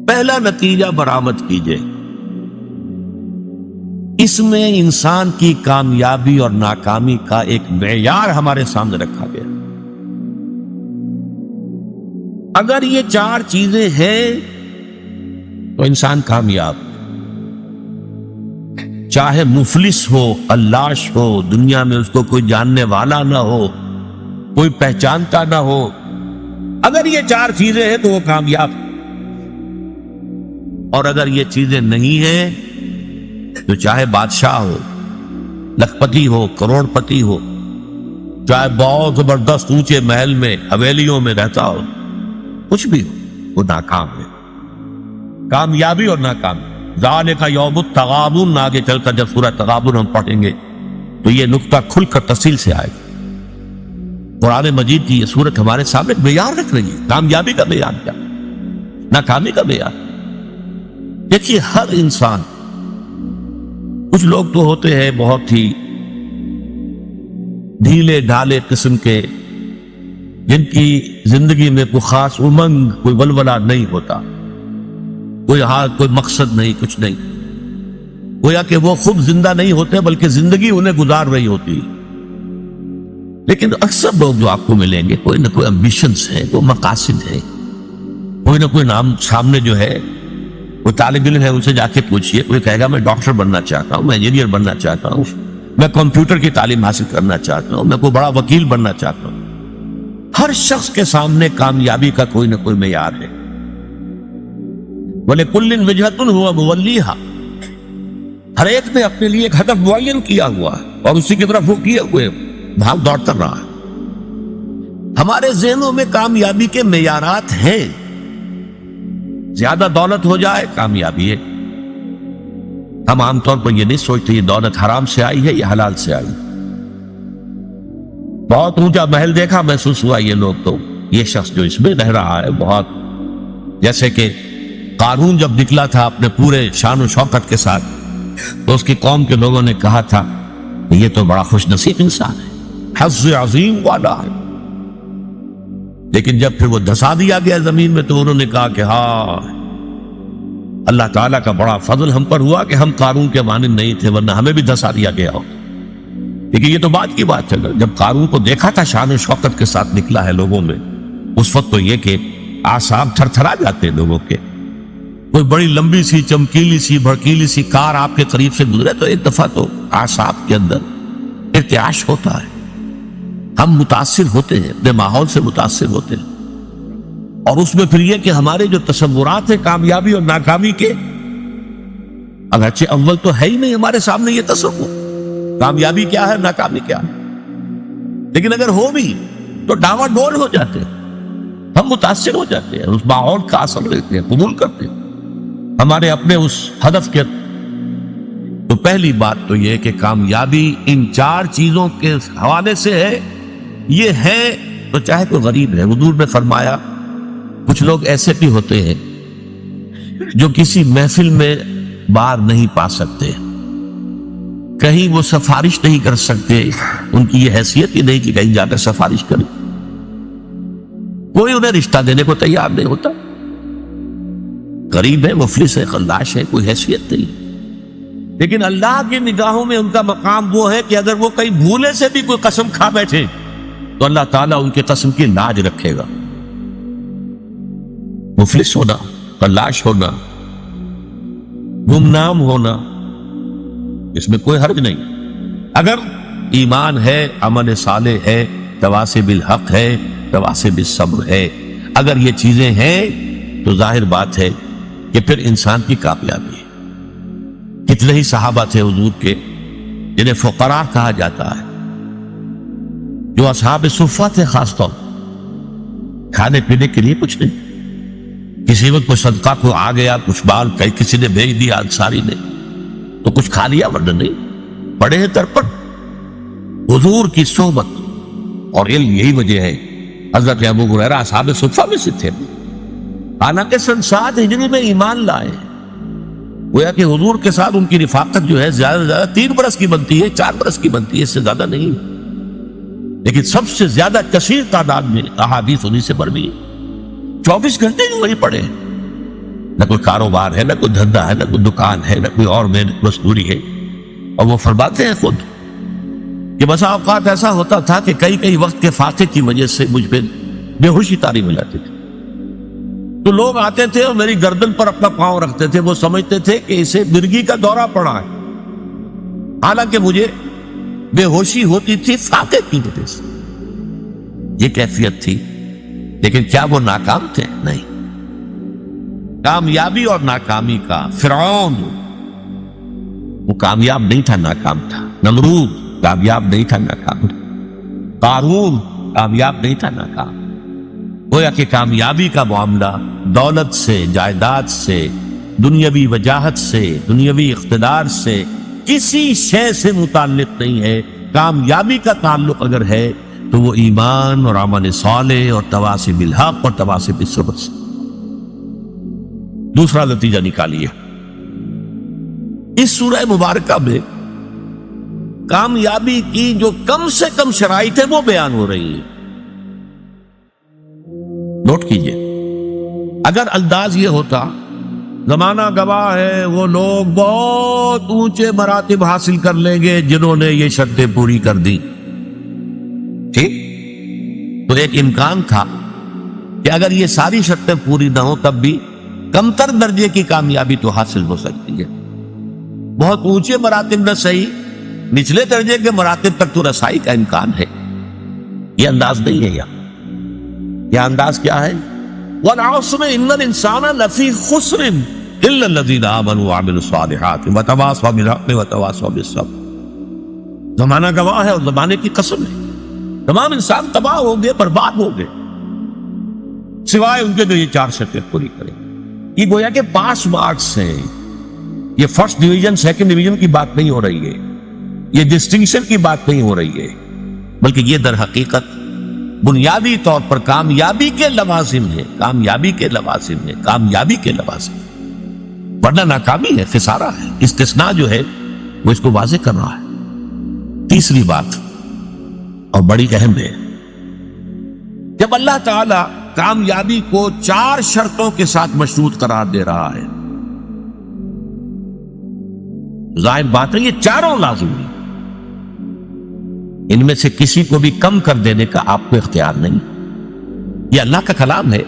پہلا نتیجہ برآمد کیجئے، اس میں انسان کی کامیابی اور ناکامی کا ایک معیار ہمارے سامنے رکھا گیا۔ اگر یہ چار چیزیں ہیں تو انسان کامیاب، چاہے مفلس ہو، قلاش ہو، دنیا میں اس کو کوئی جاننے والا نہ ہو، کوئی پہچانتا نہ ہو، اگر یہ چار چیزیں ہیں تو وہ کامیاب۔ اور اگر یہ چیزیں نہیں ہیں تو چاہے بادشاہ ہو، لکھپتی ہو، کروڑ پتی ہو، چاہے بہت زبردست اونچے محل میں حویلیوں میں رہتا ہو، کچھ بھی ہو، وہ ناکام ہے۔ کامیابی اور ناکامی، ذالک یوم التغابن، آگے چل کر جب سورہ تغابن ہم پڑھیں گے تو یہ نقطہ کھل کر تفصیل سے آئے گا۔ قرآن مجید کی یہ سورت ہمارے سامنے معیار رکھ رہی ہے، کامیابی کا معیار کیا، ناکامی کا معیار۔ دیکھیے ہر انسان، کچھ لوگ تو ہوتے ہیں بہت ہی ڈھیلے ڈھالے قسم کے، جن کی زندگی میں کوئی خاص امنگ، کوئی ولولہ نہیں ہوتا، کوئی حال، کوئی مقصد نہیں، کچھ نہیں، گویا کہ وہ خود زندہ نہیں ہوتے بلکہ زندگی انہیں گزار رہی ہوتی۔ لیکن اکثر لوگ جو آپ کو ملیں گے، کوئی نہ کوئی امبیشنز ہیں، کوئی مقاصد ہیں، کوئی نہ کوئی نام سامنے جو ہے، کوئی طالب علم ہے، ان سے جا کے پوچھئے، کوئی کہے گا میں ڈاکٹر بننا چاہتا ہوں، میں انجینئر بننا چاہتا ہوں، میں کمپیوٹر کی تعلیم حاصل کرنا چاہتا ہوں، میں کوئی بڑا وکیل بننا چاہتا ہوں۔ ہر شخص کے سامنے کامیابی کا کوئی نہ کوئی معیار ہے۔ وَلِكُلٍّ وِجْهَةٌ هُوَ مُوَلِّيهَا، ہر ایک نے اپنے لیے ایک ہدف معین کیا ہوا ہے اور اسی کی طرف وہ کیے ہوئے بھاگ دوڑ کر رہا ہے۔ ہمارے ذہنوں میں کامیابی کے معیارات ہیں، زیادہ دولت ہو جائے کامیابی ہے۔ ہم عام طور پر یہ نہیں سوچتے یہ دولت حرام سے آئی ہے یا حلال سے آئی۔ بہت اونچا محل دیکھا، محسوس ہوا یہ لوگ تو یہ شخص جو اس میں رہ رہا ہے بہت، جیسے کہ قارون جب نکلا تھا اپنے پورے شان و شوکت کے ساتھ تو اس کی قوم کے لوگوں نے کہا تھا کہ یہ تو بڑا خوش نصیب انسان ہے، حظ عظیم والا ہے۔ لیکن جب پھر وہ دھسا دیا گیا زمین میں تو انہوں نے کہا کہ ہاں اللہ تعالیٰ کا بڑا فضل ہم پر ہوا کہ ہم قارون کے مانند نہیں تھے، ورنہ ہمیں بھی دھسا دیا گیا ہو۔ لیکن یہ تو بعد کی بات ہے، جب قارون کو دیکھا تھا شان و شوکت کے ساتھ نکلا ہے لوگوں میں، اس وقت تو یہ کہ اعصاب تھر تھرا جاتے لوگوں کے۔ کوئی بڑی لمبی سی، چمکیلی سی، بھڑکیلی سی کار آپ کے قریب سے گزرے تو ایک دفعہ تو اعصاب کے اندر ارتعاش ہوتا ہے، ہم متاثر ہوتے ہیں، اپنے ماحول سے متاثر ہوتے ہیں۔ اور اس میں پھر یہ کہ ہمارے جو تصورات ہیں کامیابی اور ناکامی کے، اگرچہ اول تو ہے ہی نہیں ہمارے سامنے یہ تصور کامیابی کیا ہے، ناکامی کیا ہے، لیکن اگر ہو بھی تو ڈاوا ڈول ہو جاتے ہیں، ہم متاثر ہو جاتے ہیں، اس ماحول کا اثر لیتے ہیں، قبول کرتے ہیں ہمارے اپنے اس ہدف کے۔ تو پہلی بات تو یہ کہ کامیابی ان چار چیزوں کے حوالے سے ہے، یہ ہے تو چاہے کوئی غریب ہے۔ حضور نے فرمایا کچھ لوگ ایسے بھی ہوتے ہیں جو کسی محفل میں بار نہیں پا سکتے، کہیں وہ سفارش نہیں کر سکتے، ان کی یہ حیثیت ہی نہیں کہ کہیں جا کر سفارش کریں، کوئی انہیں رشتہ دینے کو تیار نہیں ہوتا، غریب ہے، مفلس ہے، خلاش ہے، کوئی حیثیت نہیں۔ لیکن اللہ کی نگاہوں میں ان کا مقام وہ ہے کہ اگر وہ کہیں بھولے سے بھی کوئی قسم کھا بیٹھے تو اللہ تعالیٰ ان کے قسم کی لاج رکھے گا۔ مفلس ہونا، خلاش ہونا، گمنام ہونا، اس میں کوئی حرج نہیں، اگر ایمان ہے، عمل صالح ہے، تواصی بالحق ہے، تواصی بالصبر ہے، اگر یہ چیزیں ہیں تو ظاہر بات ہے کہ پھر انسان کی کامیابی ہے۔ کتنے ہی صحابہ تھے حضور کے جنہیں فقراء کہا جاتا ہے، جو اصحاب صفہ تھے، خاص طور کھانے پینے کے لیے کچھ نہیں، کسی وقت کوئی صدقہ کو آ گیا، کچھ بال کسی نے بھیج دیا انصاری نے تو کچھ کھا لیا، ورنہ نہیں، پڑے ہیں در پر حضور کی صحبت اور علم۔ یہی وجہ ہے حضرت ابو ہریرہ اصحاب صفہ میں سے تھے، حالانکہ سن 7 ہجری میں ایمان لائے، گویا کہ حضور کے ساتھ ان کی رفاقت جو ہے زیادہ سے زیادہ 3 برس کی بنتی ہے، 4 برس کی بنتی ہے، اس سے زیادہ نہیں، لیکن سب سے زیادہ کثیر تعداد میں احادیث انہی سے مروی ہے، 24 گھنٹے جو وہی پڑھے، نہ کوئی کاروبار ہے، نہ کوئی دھندا ہے، نہ کوئی دکان ہے، نہ کوئی اور محنت مزدوری ہے. اور وہ فرماتے ہیں خود کہ بسا اوقات ایسا ہوتا تھا کہ کئی وقت کے فاقے کی وجہ سے مجھ پہ بے ہوشی طاری ہو جاتی تھی. تو لوگ آتے تھے اور میری گردن پر اپنا پاؤں رکھتے تھے. وہ سمجھتے تھے کہ اسے مرگی کا دورہ پڑا ہے، حالانکہ مجھے بے ہوشی ہوتی تھی فاقے کی وجہ سے. یہ کیفیت تھی. لیکن کیا وہ ناکام تھے؟ نہیں. کامیابی اور ناکامی کا فرعون وہ کامیاب نہیں تھا، ناکام تھا. نمرود کامیاب نہیں تھا، ناکام تھا. قارون کامیاب نہیں تھا، ناکام. گویا کہ کامیابی کا معاملہ دولت سے، جائیداد سے، دنیاوی وجاہت سے، دنیاوی اقتدار سے، کسی شے سے متعلق نہیں ہے. کامیابی کا تعلق اگر ہے تو وہ ایمان اور عمل صالح اور تواصی بالحق اور تواصی بالصبر سے. دوسرا نتیجہ نکالیے، اس سورہ مبارکہ میں کامیابی کی جو کم سے کم شرائط ہے وہ بیان ہو رہی ہے. نوٹ کیجئے، اگر انداز یہ ہوتا زمانہ گواہ ہے وہ لوگ بہت اونچے مراتب حاصل کر لیں گے جنہوں نے یہ شرطیں پوری کر دی، ٹھیک، تو ایک امکان تھا کہ اگر یہ ساری شرطیں پوری نہ ہوں تب بھی کمتر درجے کی کامیابی تو حاصل ہو سکتی ہے. بہت اونچے مراتب نہ صحیح، نچلے درجے کے مراتب تک تو رسائی کا امکان ہے. یہ انداز نہیں ہے. یہ انداز کیا ہے؟ وَالْعَصْرِ إِنَّ الْإِنسَانَ لَفِي خُسْرٍ إِلَّا الَّذِينَ آمَنُوا وَعَمِلُوا الصَّالِحَاتِ وَتَوَاصَوْا بِالْحَقِّ وَتَوَاصَوْا بِالصَّبْرِ. زمانہ گواہ ہے اور زمانے کی قسم ہے، تمام انسان تباہ ہو گئے، برباد ہو گئے، سوائے ان کے جو یہ چار شرطیں پوری کریں. یہ گویا کہ پاس مارکس ہیں. یہ فرسٹ ڈویژن سیکنڈ ڈویژن کی بات نہیں ہو رہی ہے، یہ ڈسٹنکشن کی بات نہیں ہو رہی ہے، بلکہ یہ در حقیقت بنیادی طور پر کامیابی کے لوازم ہے. کامیابی کے لوازم ہے، کامیابی کے لوازم، ورنہ ناکامی ہے، خسارہ ہے. استثناء جو ہے وہ اس کو واضح کر رہا ہے. تیسری بات اور بڑی اہم ہے، جب اللہ تعالی کامیابی کو چار شرطوں کے ساتھ مشروط قرار دے رہا ہے، ظاہر بات ہے یہ چاروں لازم ہیں. ان میں سے کسی کو بھی کم کر دینے کا آپ کو اختیار نہیں. یہ اللہ کا کلام ہے،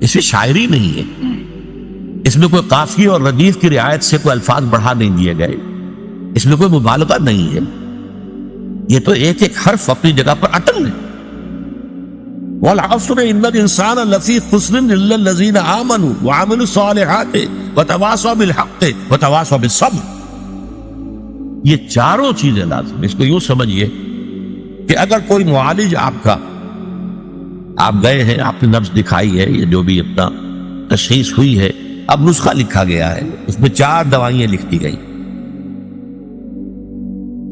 اس میں شاعری نہیں ہے، اس میں کوئی قافیے اور ردیف کی رعایت سے کوئی الفاظ بڑھا نہیں دیے گئے، اس میں کوئی مبالغہ نہیں ہے. یہ تو ایک ایک حرف اپنی جگہ پر اٹل ہے. وَالْعَصْرِ إِنَّ الْإِنسَانَ لَفِي خُسْرٍ إِلَّا الَّذِينَ آمَنُوا وَعَمِلُوا الصَّالِحَاتِ وَتَوَاصَوْا بِالْحَقِّ وَتَوَاصَوْا بِالصَّبْرِ. یہ چاروں چیزیں لازم. اس کو یوں سمجھیے کہ اگر کوئی معالج آپ گئے ہیں، آپ نے نبض دکھائی ہے، یہ جو بھی اپنا تشخیص ہوئی ہے، اب نسخہ لکھا گیا ہے، اس میں 4 دوائیں لکھی گئی.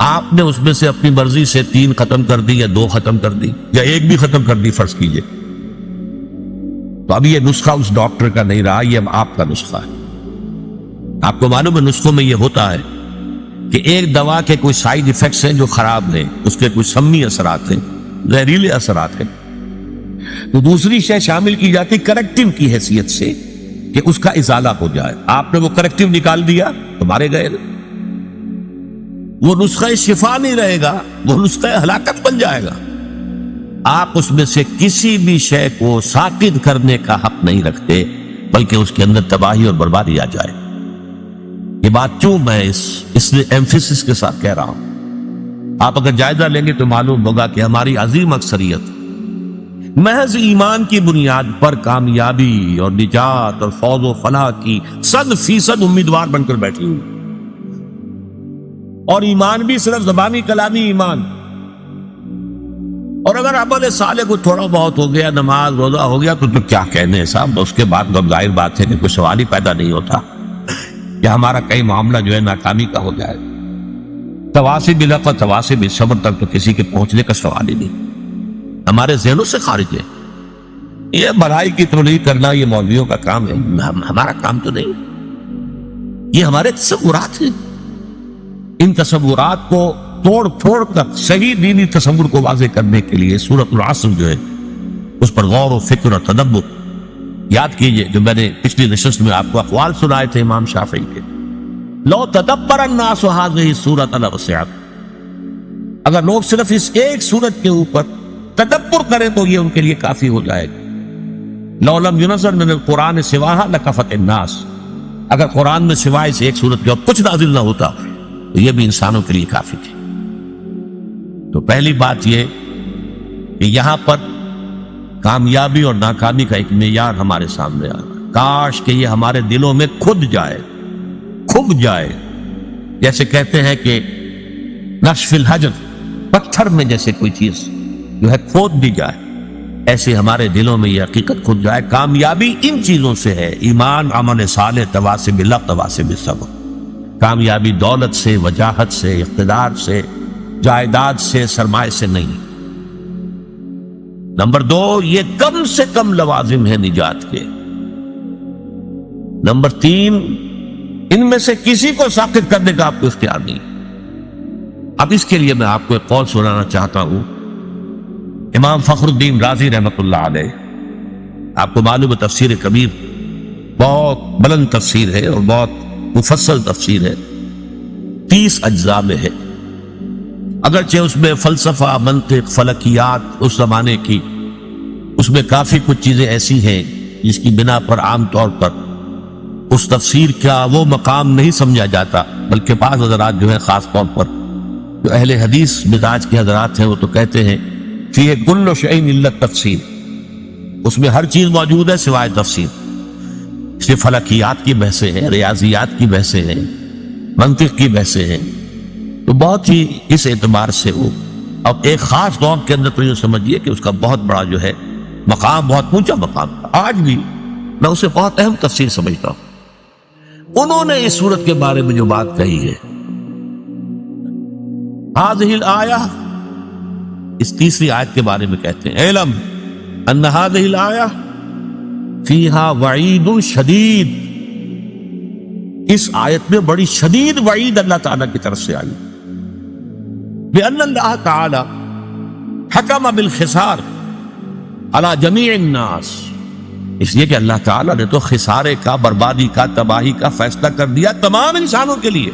آپ نے اس میں سے اپنی مرضی سے 3 ختم کر دی یا 2 ختم کر دی یا 1 بھی ختم کر دی فرض کیجئے، تو اب یہ نسخہ اس ڈاکٹر کا نہیں رہا، یہ اب آپ کا نسخہ ہے. آپ کو معلوم ہے نسخوں میں یہ ہوتا ہے کہ ایک دوا کے کوئی سائیڈ ایفیکٹس ہیں جو خراب ہیں، اس کے کچھ سمی اثرات ہیں، زہریلے اثرات ہیں، تو دوسری شے شامل کی جاتی کریکٹیو کی حیثیت سے کہ اس کا ازالہ ہو جائے. آپ نے وہ کریکٹیو نکال دیا تو مارے گئے. وہ نسخہ شفا نہیں رہے گا، وہ نسخہ ہلاکت بن جائے گا. آپ اس میں سے کسی بھی شے کو ساقط کرنے کا حق نہیں رکھتے، بلکہ اس کے اندر تباہی اور بربادی آ جائے. یہ بات کیوں میں اس لیے ایمفیسس کے ساتھ کہہ رہا ہوں. آپ اگر جائزہ لیں گے تو معلوم ہوگا کہ ہماری عظیم اکثریت محض ایمان کی بنیاد پر کامیابی اور نجات اور فوز و فلاح کی 100% امیدوار بن کر بیٹھی ہوئی. اور ایمان بھی صرف زبانی کلامی ایمان. اور اگر عمل صالح کو تھوڑا بہت ہو گیا، نماز روزہ ہو گیا، تو کیا کہنے صاحب. اس کے بعد اب ظاہر بات ہے کہ کوئی سوال ہی پیدا نہیں ہوتا کہ ہمارا کئی معاملہ جو ہے ناکامی کا ہو جائے. تواصی بالحق اور تواصی بالصبر تک تو کسی کے پہنچنے کا سوال ہی نہیں، ہمارے ذہنوں سے خارج ہے. یہ بھلائی کی تبلیغ کرنا یہ مولویوں کا کام ہے، ہمارا کام تو نہیں. یہ ہمارے تصورات ہیں. ان تصورات کو توڑ پھوڑ کر صحیح دینی تصور کو واضح کرنے کے لیے سورۃ العصر جو ہے اس پر غور و فکر اور تدبر یاد کیجئے جو میں نے پچھلی نشست میں آپ کو اقوال سنائے تھے امام شافعی کے، لو تدبر الناس هذه السورۃ لوسعت، اگر لوگ صرف اس ایک سورت کے اوپر تدبر کریں تو یہ ان کے لیے کافی ہو جائے گا. لو لم ينزل من القرآن سواها لکفت الناس، اگر قرآن میں سوائے سے ایک سورت کے اور کچھ نازل نہ ہوتا تو یہ بھی انسانوں کے لیے کافی تھی. تو پہلی بات یہ کہ یہاں پر کامیابی اور ناکامی کا ایک معیار ہمارے سامنے آ رہا ہے. کاش کہ یہ ہمارے دلوں میں کھد جائے، جیسے کہتے ہیں کہ نقش فی الحجر، پتھر میں جیسے کوئی چیز جو ہے کھود دی جائے، ایسے ہمارے دلوں میں یہ حقیقت کھد جائے. کامیابی ان چیزوں سے ہے، ایمان، عمل صالح، تواصی بالحق، تواصی بالصبر. کامیابی دولت سے، وجاہت سے، اقتدار سے، جائیداد سے، سرمایہ سے نہیں. نمبر 2، یہ کم سے کم لوازم ہے نجات کے. نمبر 3، ان میں سے کسی کو ساقط کرنے کا آپ کو اختیار نہیں. اب اس کے لیے میں آپ کو ایک قول سنانا چاہتا ہوں. امام فخر الدین رازی رحمۃ اللہ علیہ، آپ کو معلوم ہے تفسیر کبیر بہت بلند تفسیر ہے اور بہت مفصل تفسیر ہے، 30 اجزاء میں ہے. اگرچہ اس میں فلسفہ، منطق، فلکیات اس زمانے کی، اس میں کافی کچھ چیزیں ایسی ہیں جس کی بنا پر عام طور پر اس تفسیر کا وہ مقام نہیں سمجھا جاتا، بلکہ بعض حضرات جو ہیں، خاص طور پر جو اہل حدیث مزاج کے حضرات ہیں، وہ تو کہتے ہیں فیہ کل شیء الا التفسیر، اس میں ہر چیز موجود ہے سوائے تفسیر. اس لیے فلکیات کی بحثیں ہیں، ریاضیات کی بحثیں ہیں، منطق کی بحثیں ہیں. تو بہت ہی اس اعتبار سے وہ اب ایک خاص دور کے اندر تو یہ سمجھیے کہ اس کا بہت بڑا جو ہے مقام، بہت اونچا مقام تھا. آج بھی میں اسے بہت اہم تفسیر سمجھتا ہوں. انہوں نے اس صورت کے بارے میں جو بات کہی ہے، هذه الآیہ، اس تیسری آیت کے بارے میں کہتے ہیں، اعلم ان هذه الآیہ فیہا وعید شدید، اس آیت میں بڑی شدید وعید اللہ تعالیٰ کی طرف سے آئی. بأن اللہ تعالی حکم بالخسار علی جمیع الناس، اس لیے کہ اللہ تعالیٰ نے تو خسارے کا، بربادی کا، تباہی کا فیصلہ کر دیا تمام انسانوں کے لیے.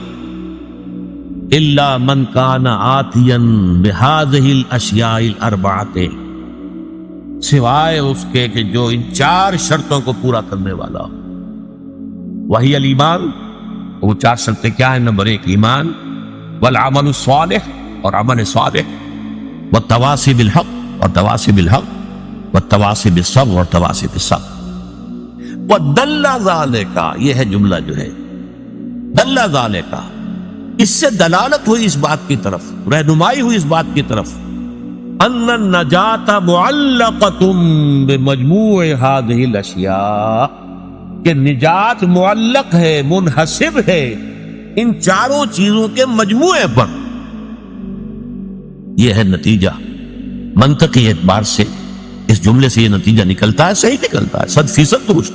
الا من کان آتیا بہذہ الاشیاء الاربعۃ، سوائے اس کے کہ جو ان 4 شرطوں کو پورا کرنے والا ہو. وہی الایمان، وہ 4 شرطیں کیا ہیں؟ نمبر 1 ایمان، والعمل الصالح، اور عمل صالح، والتواصی بالحق، اور تواصی بالحق، والتواصی بالصبر، اور تواصی بالصبر. ودل ذالک، یہ ہے جملہ جو ہے دل ذالک، اس سے دلالت ہوئی اس بات کی طرف، رہنمائی ہوئی اس بات کی طرف، ان النجات معلقۃ بمجموع هذه الاشیاء، کہ نجات معلق ہے، منحصر ہے ان 4 چیزوں کے مجموعے پر. یہ ہے نتیجہ. منطقی اعتبار سے اس جملے سے یہ نتیجہ نکلتا ہے، صحیح نکلتا ہے، 100% درست.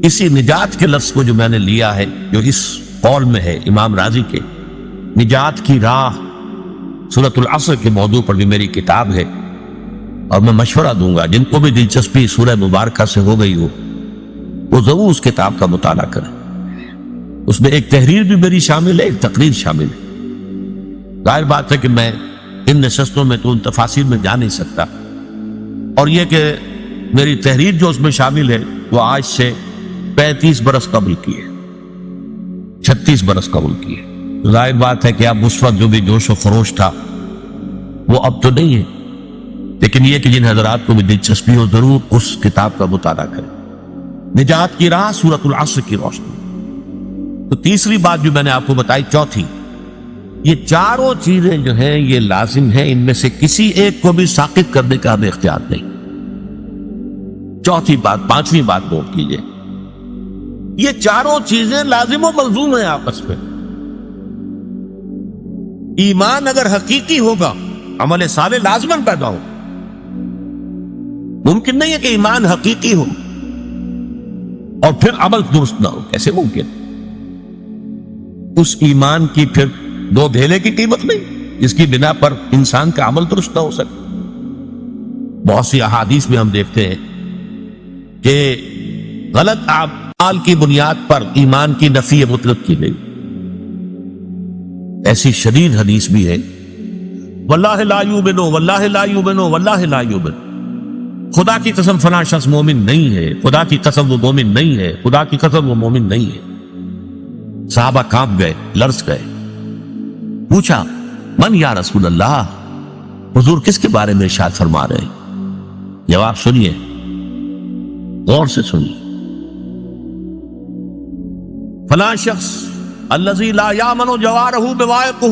اسی نجات کے لفظ کو جو میں نے لیا ہے، جو اس قول میں ہے امام راضی کے، نجات کی راہ، سورۃ العصر کے موضوع پر بھی میری کتاب ہے، اور میں مشورہ دوں گا جن کو بھی دلچسپی سورہ مبارکہ سے ہو گئی ہو وہ ضرور اس کتاب کا مطالعہ کریں. اس میں ایک تحریر بھی میری شامل ہے، ایک تقریر شامل ہے. ظاہر بات ہے کہ میں ان نشستوں میں تو ان تفاصیل میں جا نہیں سکتا، اور یہ کہ میری تحریر جو اس میں شامل ہے وہ آج سے 35 برس قبل کی ہے، 36 برس قبل کی ہے. ظاہر بات ہے کہ اب اس وقت جو بھی جوش و خروش تھا وہ اب تو نہیں ہے، لیکن یہ کہ جن حضرات کو بھی دلچسپی ہو ضرور اس کتاب کا مطالعہ کریں. نجات کی راہ، سورۃ العصر کی روشنی. تو تیسری بات جو میں نے آپ کو بتائی، چوتھی، یہ 4 چیزیں جو ہیں یہ لازم ہیں، ان میں سے کسی ایک کو بھی ساقط کرنے کا ہمیں اختیار نہیں. چوتھی بات، 5ویں بات نوٹ کیجئے، یہ 4 چیزیں لازم و ملزوم ہیں آپس میں. ایمان اگر حقیقی ہوگا، عمل صالح لازماً پیدا ہو. ممکن نہیں ہے کہ ایمان حقیقی ہو اور پھر عمل درست نہ ہو، کیسے ممکن؟ اس ایمان کی پھر 2 ڈھیلے کی قیمت نہیں جس کی بنا پر انسان کا عمل درست نہ ہو سکے. بہت سی احادیث میں ہم دیکھتے ہیں کہ غلط اعمال کی بنیاد پر ایمان کی نفی مطلق کی گئی. ایسی شدید حدیث بھی ہے، واللہ لا یؤمن واللہ لا یؤمن واللہ لا یؤمن، خدا کی قسم فلاں شخص مومن نہیں ہے، خدا کی قسم وہ مومن نہیں ہے، خدا کی قسم وہ مومن نہیں ہے. صحابہ کانپ گئے، لرز گئے. پوچھا من یا رسول اللہ، حضور کس کے بارے میں ارشاد فرما رہے ہیں؟ جواب سنیے، غور سے سنیے. فلاں شخص الذی لا یامن جوارہ بوائقہ،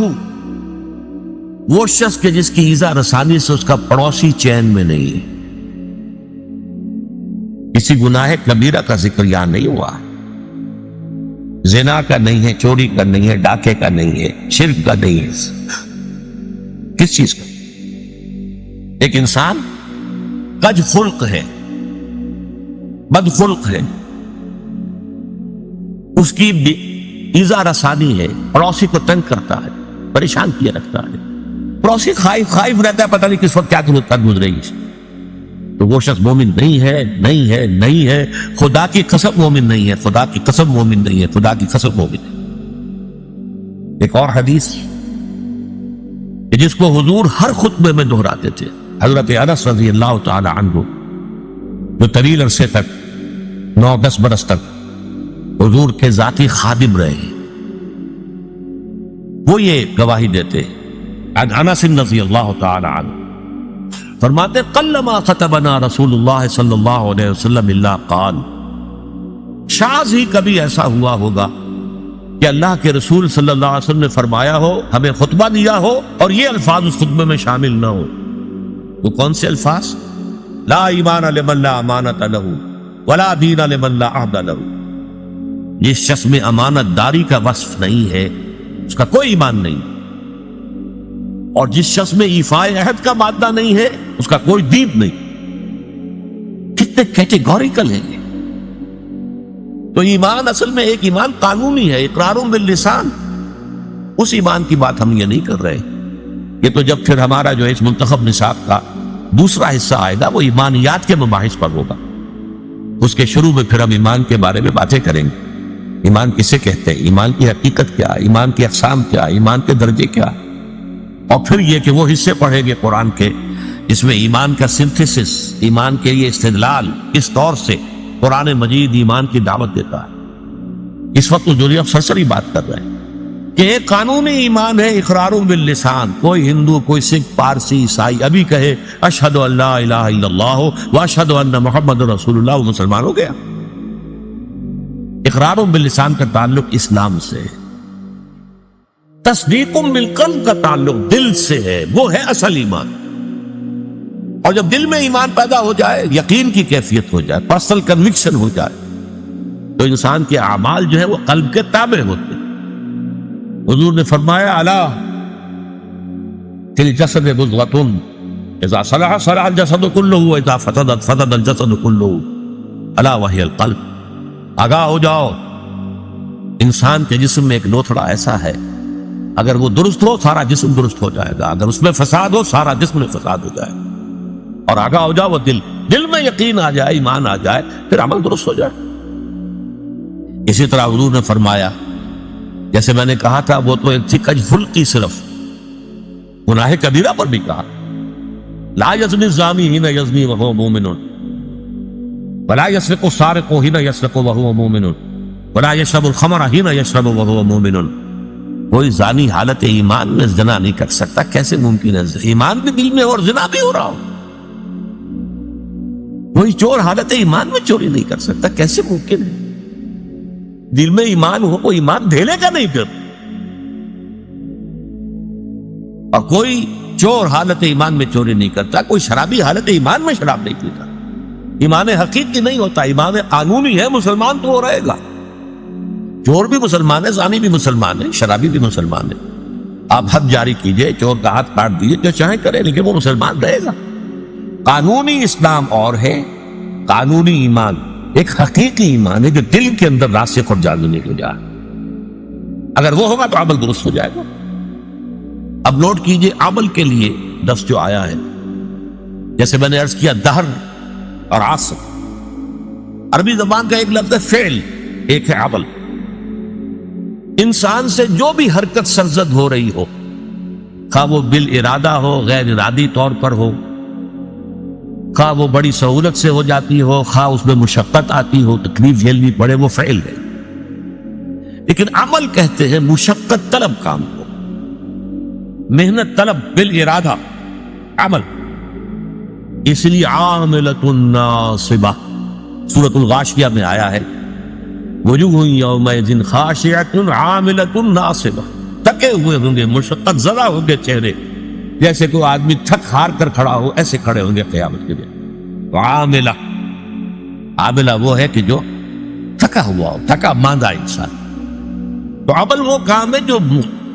وہ شخص کے جس کی ایذا رسانی سے اس کا پڑوسی چین میں نہیں ہے. کسی گناہ کبیرہ کا ذکر یہاں نہیں ہوا، زنا کا نہیں ہے، چوری کا نہیں ہے، ڈاکے کا نہیں ہے، شرک کا نہیں ہے. کس چیز کا؟ ایک انسان کج خلق ہے، بد خلق ہے، اس کی ایذا رسانی ہے، پڑوسی کو تنگ کرتا ہے، پریشان کیا رکھتا ہے، پڑوسی خائف رہتا ہے، پتہ نہیں کس وقت کیا گزرے گی. تو وہ شخص مومن نہیں ہے، نہیں ہے، نہیں ہے، خدا کی قسم مومن نہیں ہے، خدا کی قسم مومن نہیں ہے، خدا کی قسم مومن ہے. ایک اور حدیث کہ جس کو حضور ہر خطبے میں دہراتے تھے، حضرت انس رضی اللہ تعالی عنہ جو طویل عرصے تک 9-10 برس تک حضور کے ذاتی خادم رہے ہیں، وہ یہ گواہی دیتے عن انس رضی اللہ تعالی عنہ، فرماتے قلما خطبنا رسول اللہ صلی اللہ علیہ وسلم الا قال، شاذ ہی کبھی ایسا ہوا ہوگا کہ اللہ کے رسول صلی اللہ علیہ وسلم نے فرمایا ہو، ہمیں خطبہ دیا ہو اور یہ الفاظ اس خطبے میں شامل نہ ہو. وہ کون سے الفاظ؟ لا ایمان لمن لا امانت لہ ولا دین لمن لا عہد لہ. جس شخص میں امانت داری کا وصف نہیں ہے اس کا کوئی ایمان نہیں، اور جس شخص میں ایفائے عہد کا مادہ نہیں ہے اس کا کوئی دین نہیں. کتنے کیٹیگوریکل ہیں یہ. تو ایمان اصل میں ایک ایمان قانونی ہے، اقرار باللسان. اس ایمان کی بات ہم یہ نہیں کر رہے. یہ تو جب پھر ہمارا جو اس منتخب نصاب کا دوسرا حصہ آئے گا وہ ایمانیات کے مباحث پر ہوگا. اس کے شروع میں پھر ہم ایمان کے بارے میں باتیں کریں گے. ایمان کسے کہتے ہیں، ایمان کی حقیقت کیا، ایمان کی اقسام کیا، ایمان کے درجے کیا، اور پھر یہ کہ وہ حصے پڑھیں گے قرآن کے اس میں ایمان کا سنتھیسس، ایمان کے یہ استدلال کس طور سے قرآن مجید ایمان کی دعوت دیتا ہے. اس وقت جو اب سرسری بات کر رہے ہیں کہ ایک قانونی ایمان ہے اقرار باللسان. کوئی ہندو، کوئی سکھ، پارسی، عیسائی ابھی کہے اشہد ان لا الہ الا اللہ واشہد ان محمد رسول اللہ، وہ مسلمان ہو گیا. اقرار باللسان کا تعلق اسلام سے، تصدیق بالقلب کا تعلق دل سے ہے، وہ ہے اصل ایمان. اور جب دل میں ایمان پیدا ہو جائے، یقین کی کیفیت ہو جائے، پرسنل کنوکشن ہو جائے، تو انسان کے اعمال جو ہے وہ قلب کے تابع ہوتے ہیں. حضور نے فرمایا الا فی الجسد مضغۃ اذا صلح صلح الجسد كله واذا فسدت فسد الجسد كله الا وهي القلب. آگاہ ہو جاؤ، انسان کے جسم میں ایک لوتھڑا ایسا ہے، اگر وہ درست ہو سارا جسم درست ہو جائے گا، اگر اس میں فساد ہو سارا جسم میں فساد ہو جائے گا. اور آگاہ ہو جاؤ، وہ دل میں یقین آ جائے، ایمان آ جائے، پھر عمل درست ہو جائے. اسی طرح حضور نے فرمایا، جیسے میں نے کہا تھا وہ تو ایک تھی کج خلقی، صرف گناہ کبیرہ پر بھی کہا لا یزنی الزانی حین یزنی وہو مومن ولا یسرق السارق حین یسرق وہو مومن ولا یشرب الخمر حین یشرب وہو مومن. کوئی زانی حالت ایمان میں زنا نہیں کر سکتا. کیسے ممکن ہے؟ ایمان بھی دل میں اور زنا بھی ہو رہا ہو. کوئی چور حالت ایمان میں چوری نہیں کر سکتا. کیسے ممکن ہے؟ دل میں ایمان ہو، وہ ایمان دھیلے کا نہیں پھر. اور کوئی چور حالت ایمان میں چوری نہیں کرتا، کوئی شرابی حالت ایمان میں شراب نہیں پیتا. ایمان حقیقی نہیں ہوتا، ایمان قانونی ہے. مسلمان تو وہ رہے گا. چور بھی مسلمان ہے، زانی بھی مسلمان ہے، شرابی بھی مسلمان ہے. آپ حد جاری کیجئے، چور کا ہاتھ کاٹ دیجئے، جو چاہے کرے، لیکن وہ مسلمان رہے گا. قانونی اسلام اور ہے، قانونی ایمان ایک حقیقی ایمان ہے جو دل کے اندر راسخ اور جازمی ہو جائے. اگر وہ ہوگا تو عمل درست ہو جائے گا. اب نوٹ کیجئے عمل کے لیے لفظ جو آیا ہے، جیسے میں نے عرض کیا دہر اور عصر. عربی زبان کا ایک لفظ ہے فعل، ایک ہے عمل۔ انسان سے جو بھی حرکت سرزد ہو رہی ہو، خواہ وہ بالارادہ ہو، غیر ارادی طور پر ہو، خواہ وہ بڑی سہولت سے ہو جاتی ہو، خواہ اس میں مشقت آتی ہو، تکلیف جھیلنی پڑے، وہ فعل ہے۔ لیکن عمل کہتے ہیں مشقت طلب کام کو، محنت طلب، بالارادہ عمل۔ اس لیے عاملۃ ناصبہ سورۃ الغاشیہ میں آیا ہے وجوہ یومئذ خاشعۃ عاملۃ ناصبہ، تھکے ہوئے ہوں گے، مشقت زدہ ہوں گے چہرے، جیسے کوئی آدمی تھک ہار کر کھڑا ہو، ایسے کھڑے ہوں گے قیامت کے دن۔ عاملہ، عاملہ وہ ہے کہ جو تھکا ہوا ہو، تھکا ماندہ انسان۔ تو عمل وہ کام ہے جو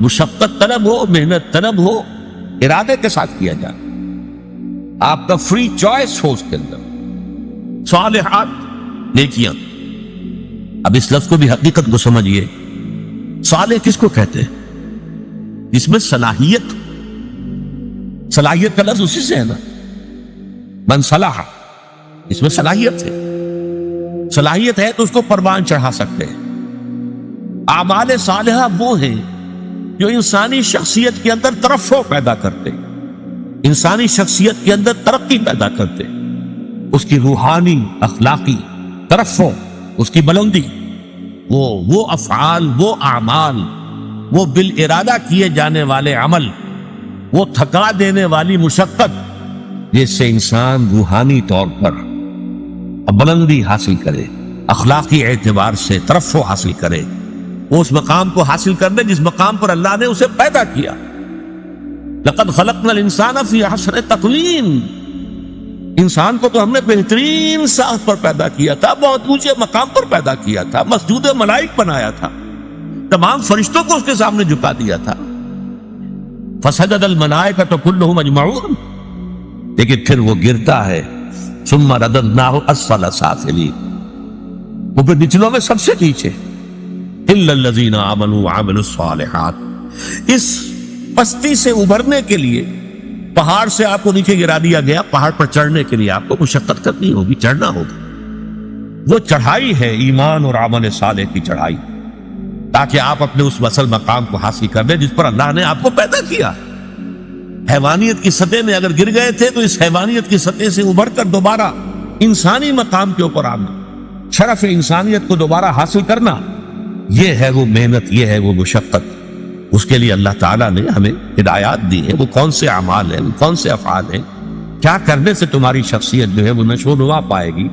مشقت طلب ہو، محنت طلب ہو، ارادے کے ساتھ کیا جائے، آپ کا فری چوائس ہو اس کے اندر۔ صالحات، نیکیاں۔ اب اس لفظ کو بھی حقیقت کو سمجھیے، صالح کس کو کہتے ہیں؟ جس میں صلاحیت، صلاحیت کا لفظ اسی سے ہے نا، من صلاح، اس میں صلاحیت ہے، صلاحیت ہے تو اس کو پروان چڑھا سکتے ہیں۔ اعمال صالحہ وہ ہیں جو انسانی شخصیت کے اندر ترفع پیدا کرتے، انسانی شخصیت کے اندر ترقی پیدا کرتے، اس کی روحانی اخلاقی ترفع، اس کی بلندی، وہ افعال، وہ اعمال، وہ بالارادہ کیے جانے والے عمل، وہ تھکا دینے والی مشقت، جس سے انسان روحانی طور پر بلندی حاصل کرے، اخلاقی اعتبار سے ترفع حاصل کرے، وہ اس مقام کو حاصل کرنے جس مقام پر اللہ نے اسے پیدا کیا۔ لقد خلقنا الانسان فی احسن تقویم، انسان کو تو ہم نے بہترین ساخت پر پیدا کیا تھا، بہت اونچے مقام پر پیدا کیا تھا، مسجود ملائک بنایا تھا، تمام فرشتوں کو اس کے سامنے جھکا دیا تھا۔ فسجد الملائکۃ کلھم اجمعون، لیکن پھر وہ گرتا ہے، ثم رددناہ اسفل سافلین، وہ پھر نچلوں میں سب سے نیچے، الا الذین آمنوا وعملوا الصالحات۔ اس پستی سے ابھرنے کے لیے پہاڑ سے آپ کو نیچے گرا دیا گیا، پہاڑ پر چڑھنے کے لیے آپ کو مشقت کرنی ہوگی، چڑھنا ہوگا۔ وہ چڑھائی ہے ایمان اور عمل صالح کی چڑھائی، تاکہ آپ اپنے اس وصل مقام کو حاصل کر لیں جس پر اللہ نے آپ کو پیدا کیا۔ حیوانیت کی سطح میں اگر گر گئے تھے تو اس حیوانیت کی سطح سے ابھر کر دوبارہ انسانی مقام کے اوپر آنا، شرف انسانیت کو دوبارہ حاصل کرنا، یہ ہے وہ محنت، یہ ہے وہ مشقت۔ اس کے لیے اللہ تعالیٰ نے ہمیں ہدایات دی ہے، وہ کون سے اعمال ہیں، وہ کون سے افعال ہیں، کیا کرنے سے تمہاری شخصیت جو ہے وہ نشو و نما پائے گی،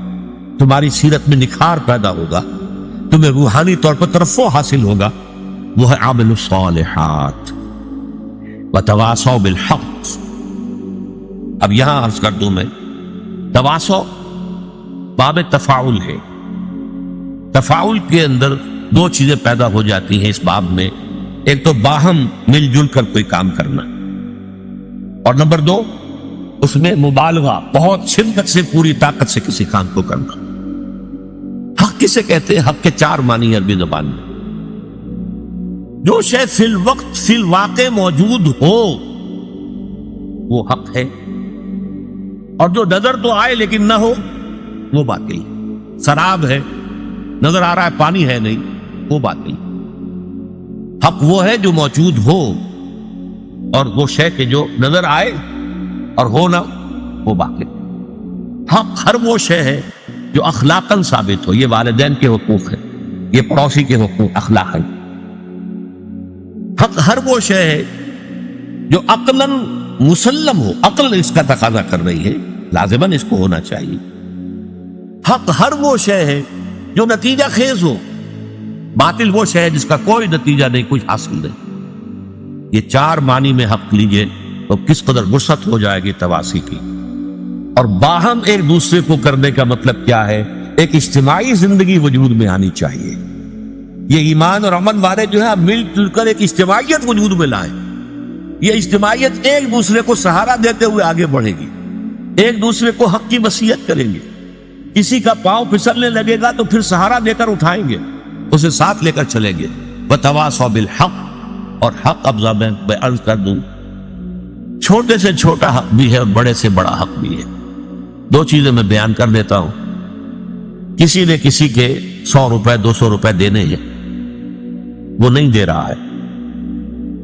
تمہاری سیرت میں نکھار پیدا ہوگا، تمہیں روحانی طور پر ترفع حاصل ہوگا، وہ ہے عامل الصالحات وتواصوا بالحق۔ اب یہاں عرض کر دوں میں، تواصو باب تفاعل ہے، تفاعل کے اندر دو چیزیں پیدا ہو جاتی ہیں اس باب میں، ایک تو باہم مل جل کر کوئی کام کرنا، اور نمبر دو اس میں مبالغہ، بہت شدت سے پوری طاقت سے کسی کام کو کرنا۔ حق کسے کہتے ہیں؟ حق کے چار معنی عربی زبان میں، جو شے فی الوقت فی الواقع موجود ہو وہ حق ہے، اور جو نظر تو آئے لیکن نہ ہو وہ باطل۔ سراب ہے، نظر آ رہا ہے، پانی ہے نہیں، وہ باطل۔ حق وہ ہے جو موجود ہو، اور وہ شے کہ جو نظر آئے اور ہو نہ، وہ باطل۔ حق ہر وہ شے ہے جو اخلاقاً ثابت ہو، یہ والدین کے حقوق ہیں، یہ پڑوسی کے حقوق اخلاقاً۔ حق ہر وہ شے ہے جو عقلاً مسلم ہو، عقل اس کا تقاضا کر رہی ہے، لازماً اس کو ہونا چاہیے۔ حق ہر وہ شے ہے جو نتیجہ خیز ہو، باطل وہ شے ہے جس کا کوئی نتیجہ نہیں، کچھ حاصل نہیں۔ یہ چار معنی میں حق لیجئے تو کس قدر وسعت ہو جائے گی تواصی کی۔ اور باہم ایک دوسرے کو کرنے کا مطلب کیا ہے؟ ایک اجتماعی زندگی وجود میں آنی چاہیے۔ یہ ایمان اور عمل والے جو ہے مل جل کر ایک اجتماعیت وجود میں لائیں۔ یہ اجتماعیت ایک دوسرے کو سہارا دیتے ہوئے آگے بڑھے گی، ایک دوسرے کو حق کی وصیت کریں گے۔ کسی کا پاؤں پھسلنے لگے گا تو پھر سہارا دے کر اٹھائیں گے، اسے ساتھ لے کر چلیں گے۔ وتواصوا بالحق، اور حق اب میں عرض کر دوں، چھوٹے سے چھوٹا حق بھی ہے اور بڑے سے بڑا حق بھی ہے۔ دو چیزیں میں بیان کر دیتا ہوں۔ کسی نے کسی کے 100 روپے 200 روپے دینے ہیں، وہ نہیں دے رہا ہے،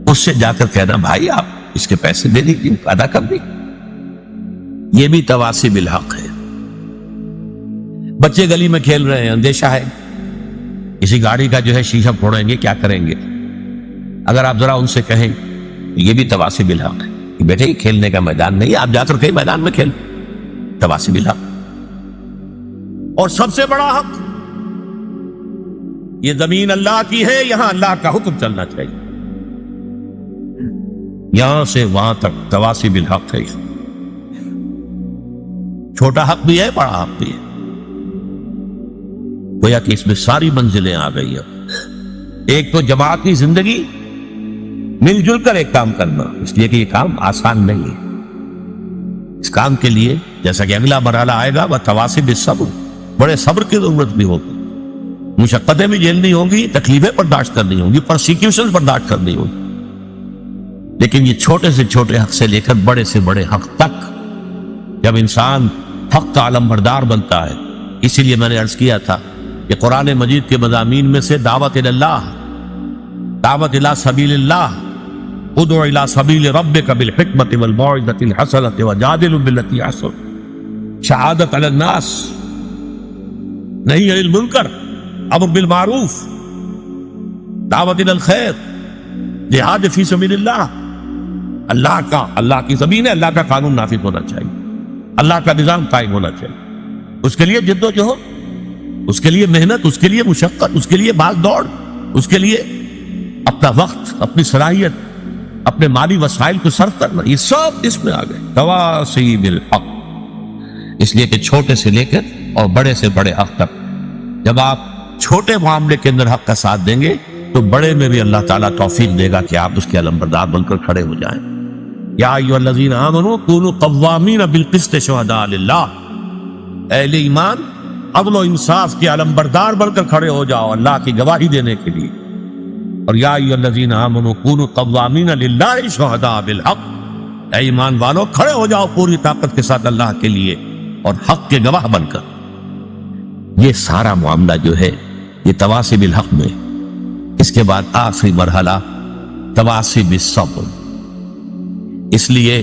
اس سے جا کر کہنا بھائی آپ اس کے پیسے دے دیجیے، ادا کر دیجیے، یہ بھی تواصی بالحق ہے۔ بچے گلی میں کھیل رہے ہیں، اندیشہ ہے کسی گاڑی کا جو ہے شیشہ پھوڑیں گے، کیا کریں گے؟ اگر آپ ذرا ان سے کہیں یہ بھی تواصی بالحق ہے کہ بیٹے یہ کھیلنے کا میدان نہیں، آپ جا کر کہیں میدان میں کھیل، تواصی بالحق۔ اور سب سے بڑا حق، یہ زمین اللہ کی ہے، یہاں اللہ کا حکم چلنا چاہیے، یہاں سے وہاں تک تواصی بالحق ہے۔ چھوٹا حق بھی ہے، بڑا حق بھی ہے، گویا کہ اس میں ساری منزلیں آ گئی ہیں۔ ایک تو جماعتی زندگی، مل جل کر ایک کام کرنا، اس لیے کہ یہ کام آسان نہیں ہے، اس کام کے لیے جیسا کہ اگلا مرحلہ آئے گا وہ تواصی بالصبر، بڑے صبر کی ضرورت بھی ہوگی، مشقتیں بھی جھیلنی ہوں گی، تکلیفیں برداشت کرنی ہوں گی، پرسیکیوشن برداشت کرنی ہوں گی، لیکن یہ چھوٹے سے چھوٹے حق سے لے کر بڑے سے بڑے حق تک جب انسان حق کا علم بردار بنتا ہے، اسی لیے میں نے عرض کیا تھا کہ قرآن مجید کے مضامین میں سے دعوت اللہ، دعوت الى سبیل اللہ، ادع الى سبیل ربک بالحکمت والموعظۃ الحسنۃ وجادل بالتي احسن، شہادت علی الناس، نہی عن المنکر، امر بالمعروف، دعوت الى الخیر، جہاد فی سبیل اللہ، اللہ کی زمین ہے، اللہ کا قانون نافذ ہونا چاہیے، اللہ کا نظام قائم ہونا چاہیے، اس کے لیے جد و جہد، اس کے لیے محنت، اس کے لیے مشقت، اس کے لیے بھاگ دوڑ، اس کے لیے اپنا وقت، اپنی صلاحیت، اپنے مالی وسائل کو صرف کرنا، یہ سب اس میں آ گئے، تواصی بالحق۔ اس لیے کہ چھوٹے سے لے کر اور بڑے سے بڑے حق تک جب آپ چھوٹے معاملے کے اندر حق کا ساتھ دیں گے تو بڑے میں بھی اللہ تعالیٰ توفیق دے گا کہ آپ اس کے علمبردار بن کر کھڑے ہو جائیں۔ یا ایھا الذین آمنوا کونوا قوامین بالقسط شہداء للہ، اہل ایمان عدل و انصاف کے علمبردار بن کر کھڑے ہو جاؤ اللہ کی گواہی دینے کے لیے۔ اور یا ایھا الذین آمنوا کونوا قوامین للہ شہداء بالحق، اے ایمان والو کھڑے ہو جاؤ پوری طاقت کے ساتھ اللہ کے لیے اور حق کے گواہ بن کر۔ یہ سارا معاملہ جو ہے یہ تواصی بالحق میں، اس کے بعد آخری مرحلہ تواصی بالصبر۔ اس لیے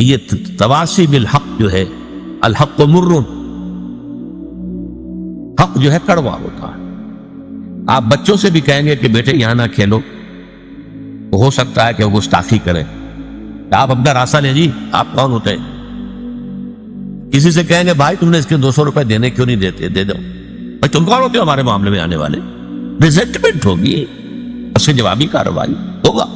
یہ تواصی بالحق جو ہے، الحق مر، حق جو ہے کڑوا ہوتا ہے۔ آپ بچوں سے بھی کہیں گے کہ بیٹے یہاں نہ کھیلو، ہو سکتا ہے کہ وہ گستاخی کریں، آپ اپنا راستہ لیں، جی آپ کون ہوتے ہیں؟ کسی سے کہیں گے بھائی تم نے اس کے 200 روپے دینے کیوں نہیں دیتے، دے دو، بھائی تم کون ہوتے ہو ہمارے معاملے میں آنے والے؟ ریزنٹمنٹ ہوگی، اس سے جوابی کارروائی ہوگا۔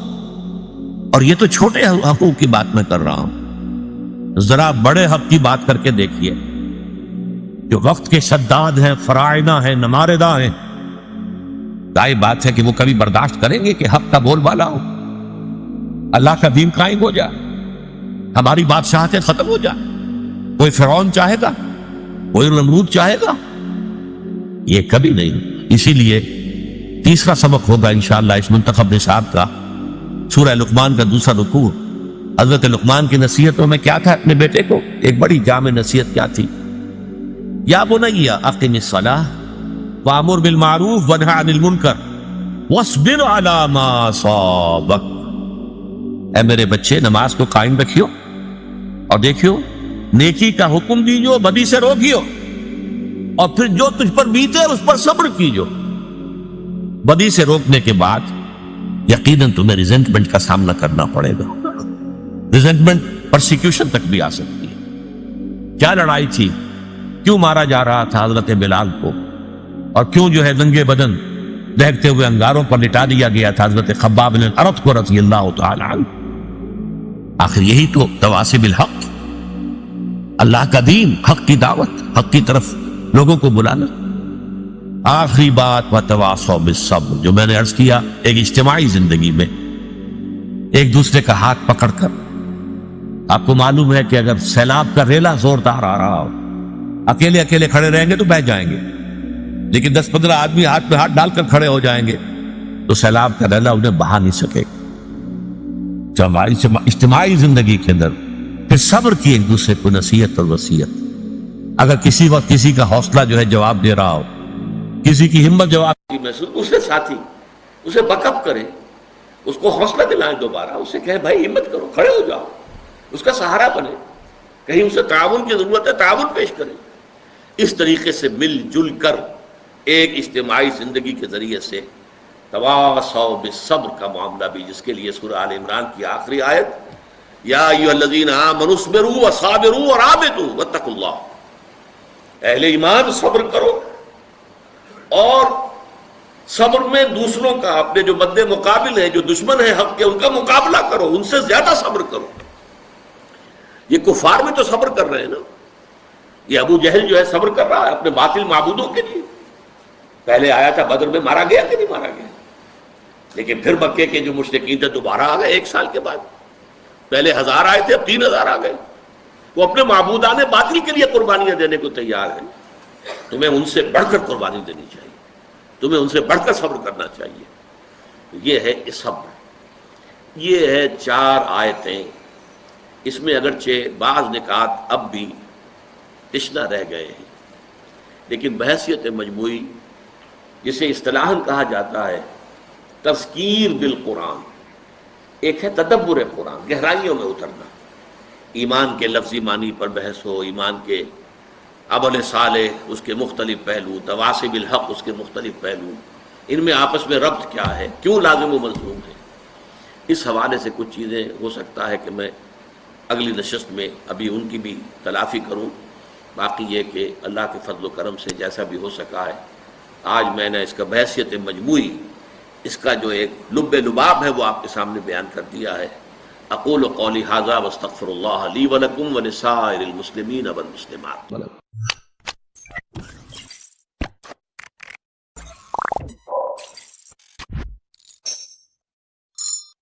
اور یہ تو چھوٹے حقوق کی بات میں کر رہا ہوں، ذرا بڑے حق کی بات کر کے دیکھیے، جو وقت کے شداد ہیں، فرائض ہیں، نماردہ ہیں، ظاہر بات ہے کہ وہ کبھی برداشت کریں گے کہ حق کا بول بالا ہو، اللہ کا دین قائم ہو جائے، ہماری بادشاہتیں ختم ہو جائے؟ کوئی فرعون چاہے گا؟ کوئی نمرود چاہے گا؟ یہ کبھی نہیں۔ اسی لیے تیسرا سبق ہوگا انشاءاللہ اس منتخب نصاب کا، سورہ لقمان کا دوسرا رکوع۔ حضرت لقمان کی نصیحتوں میں کیا تھا اپنے بیٹے کو؟ ایک بڑی جامع نصیحت کیا تھی؟ یا بنی اقم الصلاۃ وامر بالمعروف وانہی عن المنکر واصبر علی ما اصابک، اے میرے بچے نماز کو قائم رکھیو اور دیکھیو نیکی کا حکم دیجو، بدی سے روکیو، اور پھر جو تجھ پر بیتے اس پر صبر کیجو۔ بدی سے روکنے کے بعد یقیناً تمہیں ریزنٹمنٹ کا سامنا کرنا پڑے گا، ریزنٹمنٹ پرسیکیوشن تک بھی آ سکتی ہے۔ کیا لڑائی تھی؟ کیوں مارا جا رہا تھا حضرت بلال کو، اور کیوں جو ہے ننگے بدن دہتے ہوئے انگاروں پر لٹا دیا گیا تھا حضرت خباب بن الارت کو رضی اللہ تعالی عنہ؟ آخر یہی تو تواصی بالحق، اللہ کا دین، حق کی دعوت، حق کی طرف لوگوں کو بلانا۔ آخری بات وتواصوا بالصبر، جو میں نے عرض کیا، ایک اجتماعی زندگی میں ایک دوسرے کا ہاتھ پکڑ کر، آپ کو معلوم ہے کہ اگر سیلاب کا ریلا زوردار آ رہا ہو، اکیلے اکیلے کھڑے رہیں گے تو بہہ جائیں گے، لیکن 10-15 آدمی ہاتھ پہ ہاتھ ڈال کر کھڑے ہو جائیں گے تو سیلاب کا ریلا انہیں بہا نہیں سکے۔ جو ہماری اجتماعی زندگی کے اندر پھر صبر کی ایک دوسرے کو نصیحت اور وصیت، اگر کسی وقت کسی کا حوصلہ جو ہے جواب دے رہا ہو، کسی کی ہمت جواب محسوس، اسے ساتھی اسے بک اپ کرے، اس کو حوصلہ دلائیں، دوبارہ اسے کہے بھائی ہمت کرو، کھڑے ہو جاؤ، اس کا سہارا بنے، کہیں اسے تعاون کی ضرورت ہے تعاون پیش کرے. اس طریقے سے مل جل کر ایک اجتماعی زندگی کے ذریعے سے تواصوا بالصبر کا معاملہ بھی، جس کے لیے سورہ آل عمران کی آخری آیت یا ایھا الذین آمنوا اصبروا وصابروا ورابطوا واتقوا اللہ، اہل ایمان صبر کرو اور صبر میں دوسروں کا، اپنے جو مد مقابل ہیں، جو دشمن ہیں حق کے، ان کا مقابلہ کرو، ان سے زیادہ صبر کرو. یہ کفار میں تو صبر کر رہے ہیں نا، یہ ابو جہل جو ہے صبر کر رہا ہے اپنے باطل معبودوں کے لیے. پہلے آیا تھا بدر میں، مارا گیا کہ نہیں مارا گیا؟ لیکن پھر مکے کے جو مشرکین تھے دوبارہ آ گئے 1 سال کے بعد. پہلے 1000 آئے تھے، اب 3000 آ گئے. وہ اپنے معبودان باطل کے لیے قربانیاں دینے کو تیار ہیں. تمہیں ان سے بڑھ کر قربانی دینی چاہیے، تمہیں ان سے بڑھ کر صبر کرنا چاہیے. یہ ہے صبر. یہ ہے 4 آیتیں. اس میں اگرچہ بعض نکات اب بھی تشنہ رہ گئے ہیں، لیکن بحیثیت مجموعی، جسے اصطلاحاً کہا جاتا ہے تذکیر بالقرآن، ایک ہے تدبر قرآن، گہرائیوں میں اترنا. ایمان کے لفظی معنی پر بحث ہو، ایمان کے عمل صالح اس کے مختلف پہلو، تواصی بالحق اس کے مختلف پہلو، ان میں آپس میں ربط کیا ہے، کیوں لازم و ملزوم ہے. اس حوالے سے کچھ چیزیں ہو سکتا ہے کہ میں اگلی نشست میں ابھی ان کی بھی تلافی کروں. باقی یہ کہ اللہ کے فضل و کرم سے جیسا بھی ہو سکا ہے، آج میں نے اس کا بحیثیت مجموعی، اس کا جو ایک لب لباب ہے وہ آپ کے سامنے بیان کر دیا ہے. اقول قولی ھذا واستغفر اللہ لی ولکم ولسائر المسلمین والمسلمات.